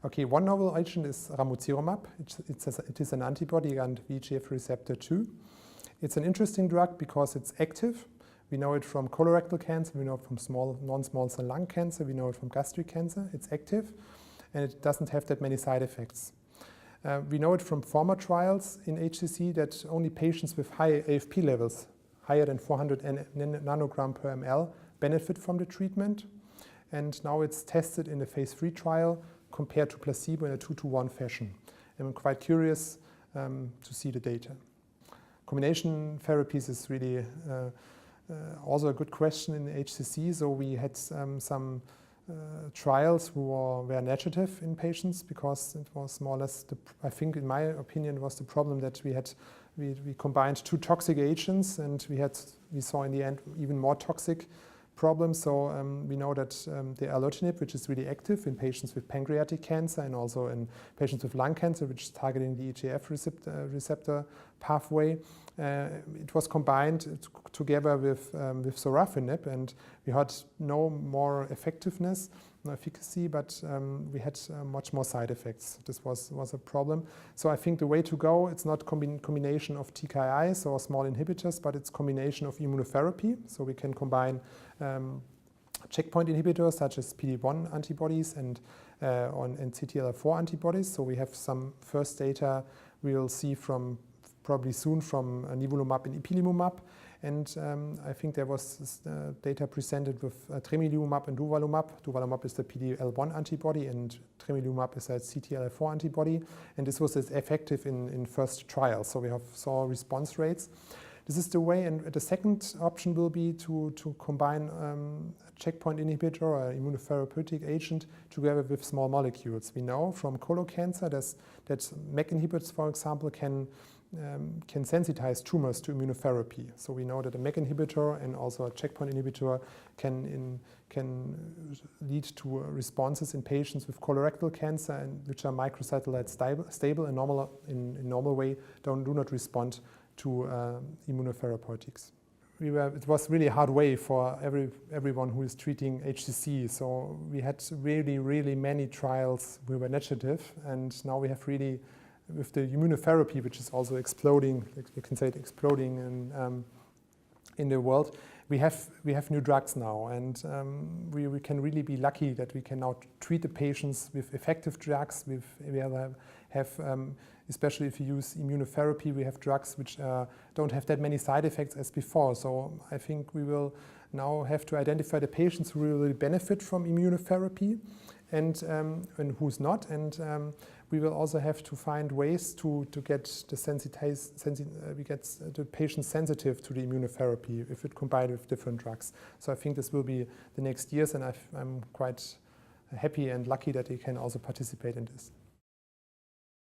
Okay, one novel agent is ramucirumab. It is an antibody against VEGF receptor 2. It's an interesting drug because it's active. We know it from colorectal cancer, we know it from non-small cell lung cancer, we know it from gastric cancer. It's active and it doesn't have that many side effects. We know it from former trials in HCC that only patients with high AFP levels, higher than 400 nanogram per ml, benefit from the treatment. And now it's tested in a phase 3 trial compared to placebo in a 2-to-1 fashion. I'm quite curious to see the data. Combination therapies is really also a good question in HCC. So we had some trials who were negative in patients because it was more or less, I think in my opinion, was the problem that we combined two toxic agents and we saw in the end even more toxic problems. So we know that the erlotinib, which is really active in patients with pancreatic cancer and also in patients with lung cancer, which is targeting the EGF receptor pathway, it was combined together with sorafenib, and we had no more effectiveness, no efficacy, but we had much more side effects. This was a problem. So I think the way to go, it's not combination of TKIs or small inhibitors, but it's combination of immunotherapy. So we can combine checkpoint inhibitors such as PD-1 antibodies and CTLA-4 antibodies. So we have some first data we'll see probably soon from nivolumab and ipilimumab. And I think there was data presented with tremelimumab and durvalumab. Durvalumab is the PD-L1 antibody and tremelimumab is a CTLA-4 antibody. And this was effective in first trials. So we saw response rates. This is the way, and the second option will be to combine a checkpoint inhibitor or immunotherapeutic agent together with small molecules. We know from colon cancer that MEK inhibitors, for example, can sensitize tumors to immunotherapy. So we know that a MEK inhibitor and also a checkpoint inhibitor can lead to responses in patients with colorectal cancer and which are microsatellite stable and in normal way do not respond to immunotherapeutics. It was really a hard way for everyone who is treating HCC. So we had really many trials we were negative, and now we have really, with the immunotherapy, which is also exploding, you can say it exploding in the world, we have new drugs now, and we can really be lucky that we can now treat the patients with effective drugs. We have especially if you use immunotherapy, we have drugs which don't have that many side effects as before. So I think we will now have to identify the patients who really benefit from immunotherapy and who's not. And we will also have to find ways to get the patient sensitive to the immunotherapy if it combined with different drugs. So I think this will be the next years, and I'm quite happy and lucky that we can also participate in this.